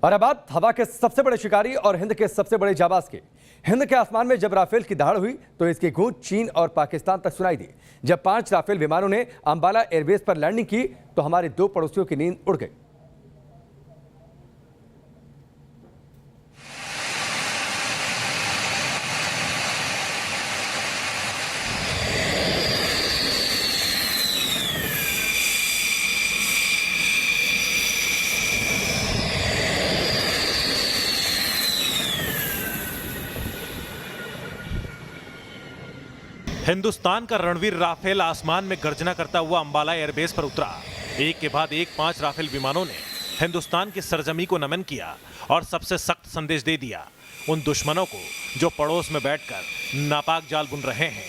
और अब बात हवा के सबसे बड़े शिकारी और हिंद के सबसे बड़े जाबाज के। हिंद के आसमान में जब राफेल की दहाड़ हुई तो इसकी गूंज चीन और पाकिस्तान तक सुनाई दी। जब 5 राफेल विमानों ने अंबाला एयरबेस पर लैंडिंग की तो हमारे 2 पड़ोसियों की नींद उड़ गई। हिंदुस्तान का रणवीर राफेल आसमान में गर्जना करता हुआ अंबाला एयरबेस पर उतरा। एक के बाद एक 5 राफेल विमानों ने हिंदुस्तान की सरजमी को नमन किया और सबसे सख्त संदेश दे दिया उन दुश्मनों को जो पड़ोस में बैठकर नापाक जाल बुन रहे हैं।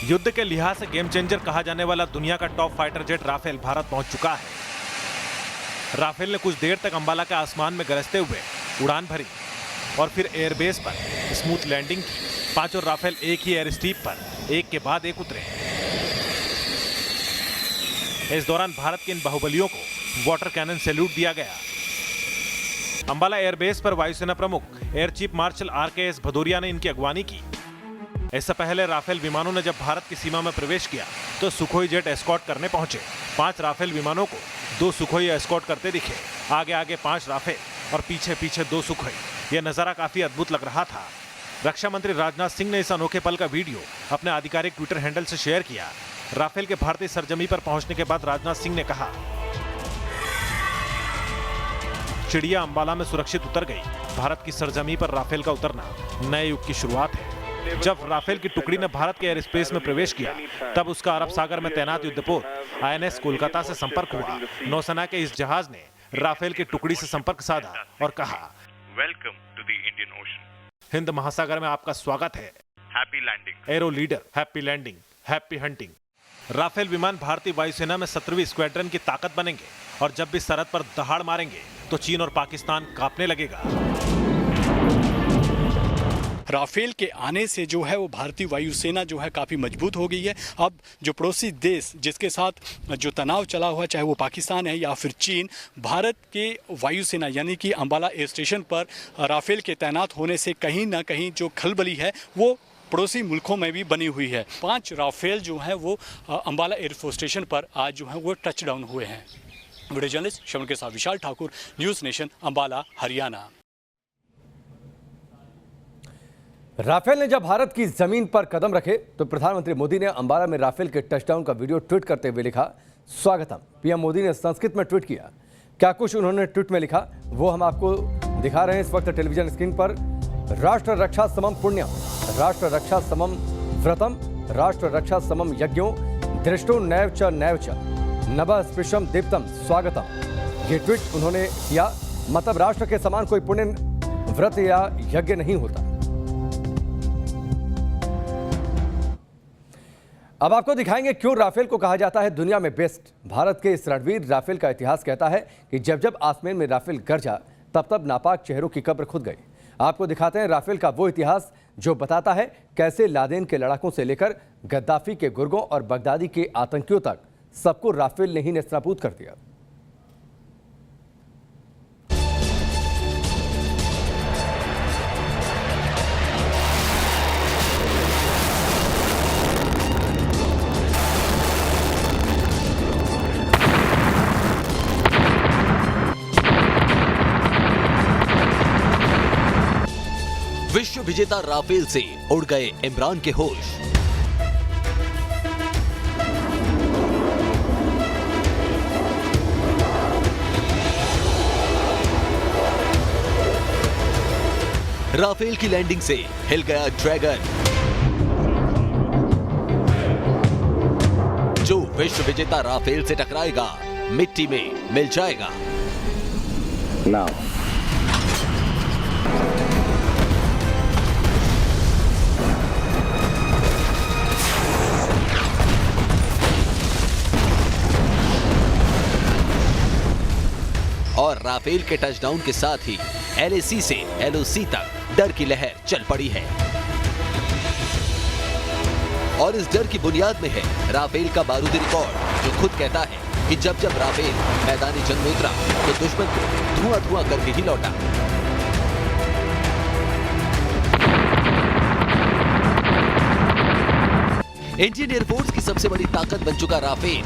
युद्ध के लिहाज से गेम चेंजर कहा जाने वाला दुनिया का top fighter jet Rafale Bharat पहुंच चुका है। राफेल ने कुछ देर तक अंबाला के आसमान में गरजते हुए उड़ान भरी और फिर एयरबेस पर स्मूथ लैंडिंग की। 5 राफेल एक ही एयर स्ट्रिप पर एक के बाद एक उतरे। इस दौरान भारत के इन बाहुबलियों को वाटर कैनन सैल्यूट दिया गया। अंबाला एयरबेस पर वायुसेना प्रमुख air chief marshal RKS Bhadauria ने इनकी अगवानी की। इससे पहले राफेल विमानों ने जब भारत की सीमा में प्रवेश किया तो सुखोई जेट एस्कॉर्ट करने पहुंचे। 5 राफेल विमानों को 2 सुखोई एस्कॉर्ट करते दिखे। आगे आगे 5 राफेल और पीछे पीछे 2 सुखोई। यह नजारा काफी अद्भुत लग रहा था। रक्षा मंत्री राजनाथ सिंह ने इस अनोखे पल का वीडियो अपने आधिकारिक ट्विटर हैंडल से शेयर किया। राफेल के भारतीय सरजमी पर पहुंचने के बाद राजनाथ सिंह ने कहा, चिड़िया अंबाला में सुरक्षित उतर गई। भारत की सरजमी पर राफेल का उतरना नए युग की शुरुआत है। जब राफेल की टुकड़ी ने भारत के एयर स्पेस में प्रवेश किया तब उसका अरब सागर में तैनात युद्धपोत INS कोलकाता से संपर्क हुआ। नौसेना के इस जहाज ने राफेल की टुकड़ी से संपर्क साधा और कहा, welcome to the Indian Ocean. Hind महासागर में आपका स्वागत है। Happy landing. Arrow leader, happy landing, happy hunting. Rafale विमान भारतीय वायुसेना में 17वीं स्क्वाड्रन की ताकत बनेंगे और जब भी सरहद पर दहाड़ मारेंगे तो चीन और पाकिस्तान कांपने लगेगा। राफेल के आने से जो है वो भारतीय वायुसेना जो है काफ़ी मजबूत हो गई है। अब जो पड़ोसी देश जिसके साथ जो तनाव चला हुआ, चाहे वो पाकिस्तान है या फिर चीन, भारत के वायुसेना यानी कि अंबाला एयर स्टेशन पर राफेल के तैनात होने से कहीं ना कहीं जो खलबली है वो पड़ोसी मुल्कों में भी बनी हुई है। 5 राफेल जो हैं वो अंबाला एयरफोर्स स्टेशन पर आज जो हैं वो टच डाउन हुए हैं। वीडियो जर्नलिस्ट श्रवण के साथ Vishal Thakur, News Nation, Ambala, Haryana. Rafale ने जब भारत की जमीन पर कदम रखे तो प्रधानमंत्री मोदी ने अंबाला में राफेल के टचडाउन का वीडियो ट्वीट करते हुए लिखा, स्वागतम। पीएम मोदी ने संस्कृत में ट्वीट किया। क्या कुछ उन्होंने ट्वीट में लिखा वो हम आपको दिखा रहे हैं इस वक्त टेलीविजन स्क्रीन पर। राष्ट्र रक्षा समम पुण्यम, राष्ट्र रक्षा समम व्रतम, राष्ट्र रक्षा समम यज्ञो, दृष्टो नैव च नभ स्पृशम दीप्तम स्वागतम। ये ट्वीट उन्होंने किया। मतलब राष्ट्र के समान कोई पुण्य व्रत या यज्ञ नहीं होता। अब आपको दिखाएंगे क्यों राफेल को कहा जाता है दुनिया में बेस्ट। भारत के इस रणवीर राफेल का इतिहास कहता है कि जब जब आसमान में राफेल गरजा तब तब नापाक चेहरों की कब्र खुद गई। आपको दिखाते हैं राफेल का वो इतिहास जो बताता है कैसे लादेन के लड़ाकों से लेकर गद्दाफी के गुर्गों और बगदादी के आतंकियों तक सबको राफेल ने ही नेस्तनाबूद कर दिया। विश्व विजेता राफेल से उड़ गए इमरान के होश। राफेल की लैंडिंग से हिल गया ड्रैगन। जो विश्व विजेता राफेल से टकराएगा मिट्टी में मिल जाएगा। Now. और राफेल के टचडाउन के साथ ही LAC से LOC तक डर की लहर चल पड़ी है। और इस डर की बुनियाद में है राफेल का बारूदी रिकॉर्ड जो खुद कहता है कि जब जब राफेल मैदानी जंग में उतरा तो दुश्मन को धुआं करके ही लौटा। इंडियन एयरफोर्स की सबसे बड़ी ताकत बन चुका राफेल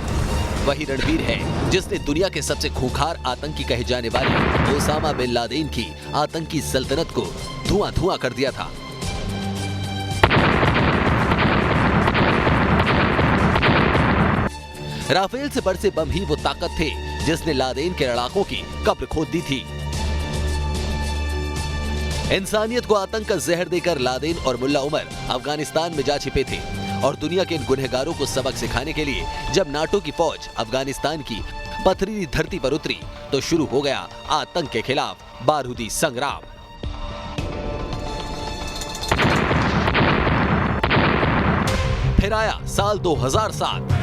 वही रणवीर है जिसने दुनिया के सबसे खूंखार आतंकी कहे जाने वाले ओसामा बिन लादेन की आतंकी सल्तनत को धुआं कर दिया था। राफेल से बरसे बम ही वो ताकत थे जिसने लादेन के लड़ाकों की कब्र खोद दी थी। इंसानियत को आतंक का जहर देकर लादेन और मुल्ला उमर अफगानिस्तान में जा छिपे थे और दुनिया के इन गुनहगारों को सबक सिखाने के लिए जब नाटो की फौज अफगानिस्तान की पथरीली धरती पर उतरी तो शुरू हो गया आतंक के खिलाफ बारूदी संग्राम। फिर आया साल 2007।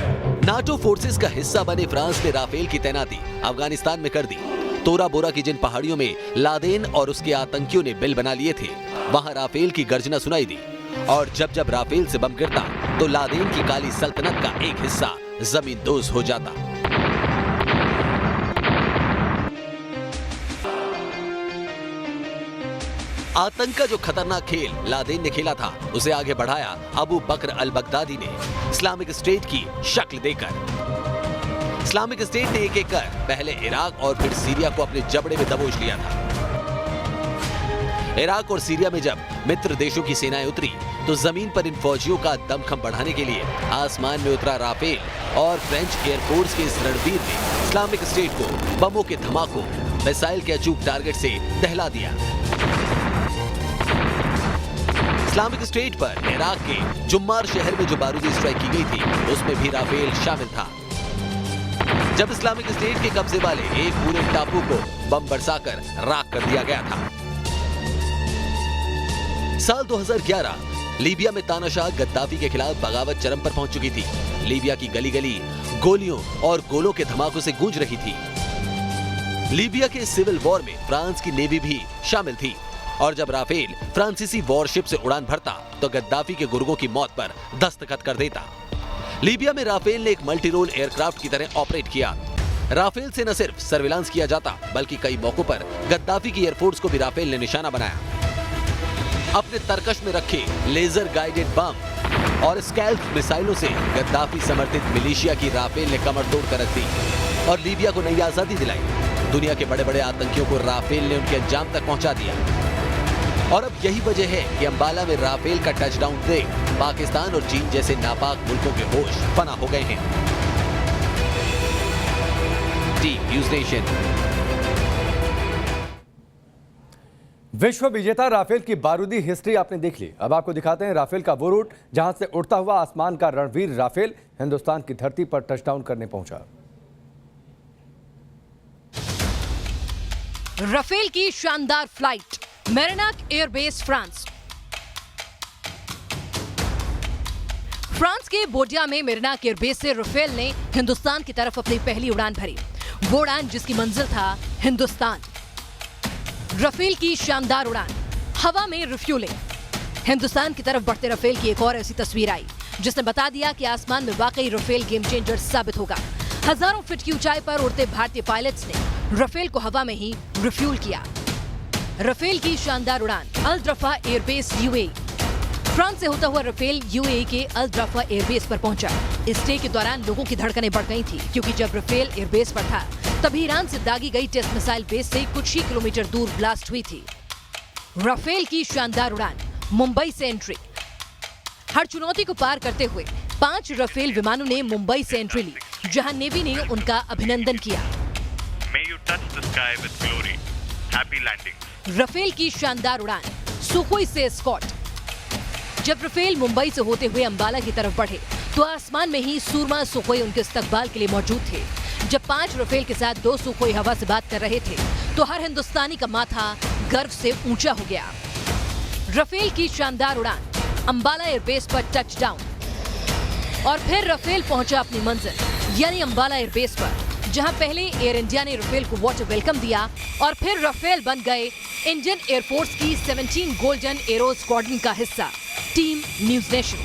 नाटो फोर्सेस का हिस्सा बने फ्रांस ने राफेल की तैनाती अफगानिस्तान में कर दी। तोरा बोरा की जिन पहाड़ियों में लादेन और उसके आतंकियों ने बिल बना लिए थे वहां राफेल की गर्जना सुनाई दी और जब जब राफेल से बम गिरता तो लादेन की काली सल्तनत का एक हिस्सा जमींदोज हो जाता। आतंक का जो खतरनाक खेल लादेन ने खेला था उसे आगे बढ़ाया अबू बकर अल बगदादी ने इस्लामिक स्टेट की शक्ल देकर। इस्लामिक स्टेट ने एक एक कर पहले इराक और फिर सीरिया को अपने जबड़े में दबोच लिया था। इराक और सीरिया में जब मित्र देशों की सेनाएं उतरी तो जमीन पर इन फौजियों का दमखम बढ़ाने के लिए आसमान में उतरा राफेल और फ्रेंच एयरफोर्स के इस रणवीर ने इस्लामिक स्टेट को बमों के धमाकों मिसाइल के अचूक टारगेट से दहला दिया। इस्लामिक स्टेट पर इराक के जुम्मार शहर में जो बारूदी स्ट्राइक की गई थी उसमें भी राफेल शामिल था। जब इस्लामिक स्टेट के कब्जे वाले एक पूरे टापू को बम बरसाकर राख कर दिया गया था। साल 2011 लीबिया में तानाशाह गद्दाफी के खिलाफ बगावत चरम पर पहुंच चुकी थी। लीबिया की गली गली गोलियों और गोलों के धमाकों से गूंज रही थी। लीबिया के सिविल वॉर में फ्रांस की नेवी भी शामिल थी और जब राफेल फ्रांसीसी वॉरशिप से उड़ान भरता तो गद्दाफी के गुर्गों की मौत पर दस्तखत कर देता। लीबिया में राफेल ने एक मल्टी रोल एयरक्राफ्ट की तरह ऑपरेट किया। राफेल से न सिर्फ सर्विलांस किया जाता बल्कि कई मौकों पर गद्दाफी की एयरफोर्स को भी राफेल ने निशाना बनाया। अपने तरकश में रखे लेजर गाइडेड बम और स्कैल्प मिसाइलों से गद्दाफी समर्थित मिलिशिया की राफेल ने कमर तोड़ कर रख दी और लीबिया को नई आजादी दिलाई। दुनिया के बड़े बड़े आतंकियों को राफेल ने उनके अंजाम तक पहुंचा दिया और अब यही वजह है कि अंबाला में राफेल का टचडाउन देख पाकिस्तान और चीन जैसे नापाक मुल्कों के होश फना हो गए हैं। Team news nation. विश्व विजेता राफेल की बारूदी हिस्ट्री आपने देख ली। अब आपको दिखाते हैं राफेल का वो रूट जहां से उड़ता हुआ आसमान का रणवीर राफेल हिंदुस्तान की धरती पर टचडाउन करने पहुंचा। राफेल की शानदार फ्लाइट मेरिनाक एयरबेस फ्रांस के बोडिया में मेरिनाक एयरबेस से राफेल ने हिंदुस्तान की तरफ अपनी पहली उड़ान भरी। वो उड़ान जिसकी मंजिल था हिंदुस्तान। राफेल की शानदार उड़ान, हवा में रिफ्यूलिंग। हिंदुस्तान की तरफ बढ़ते राफेल की एक और ऐसी तस्वीर आई जिसने बता दिया कि आसमान में वाकई राफेल गेम चेंजर साबित होगा। हजारों फीट की ऊंचाई पर उड़ते भारतीय पायलट्स ने राफेल को हवा में ही रिफ्यूल किया। राफेल की शानदार उड़ान अल ड्रफा एयरबेस यूएई। फ्रांस से होता हुआ राफेल यूएई के अल ड्रफा एयरबेस पर पहुंचा। इस स्टे के दौरान लोगों की धड़कनें बढ़ गई थी क्योंकि जब राफेल एयरबेस पर था तभी ईरान से दागी गई टेस्ट मिसाइल बेस से कुछ ही किलोमीटर दूर ब्लास्ट हुई थी। राफेल की शानदार उड़ान मुंबई से एंट्री। हर चुनौती को पार करते हुए 5 राफेल विमानों ने मुंबई से एंट्री ली, जहां नेवी ने उनका अभिनंदन किया। May you touch the sky with glory. Happy landing. Rafale की शानदार उड़ान सुखोई से एस्कॉर्ट। जब राफेल मुंबई से होते हुए अंबाला की तरफ बढ़े तो आसमान में ही सूरमा सुखोई उनके इस्तकबाल के लिए मौजूद थे। जब 5 राफेल के साथ 2 सुखोई हवा से बात कर रहे थे तो हर हिंदुस्तानी का माथा गर्व से ऊंचा हो गया। राफेल की शानदार उड़ान अंबाला एयरबेस पर टचडाउन और फिर राफेल पहुंचा अपनी मंजिल यानी अंबाला एयरबेस पर, जहां पहले एयर इंडिया ने राफेल को वाटर वेलकम दिया और फिर राफेल बन गए इंडियन एयरफोर्स की 17 गोल्डन एरो स्क्वाड्रन का हिस्सा। Team news nation.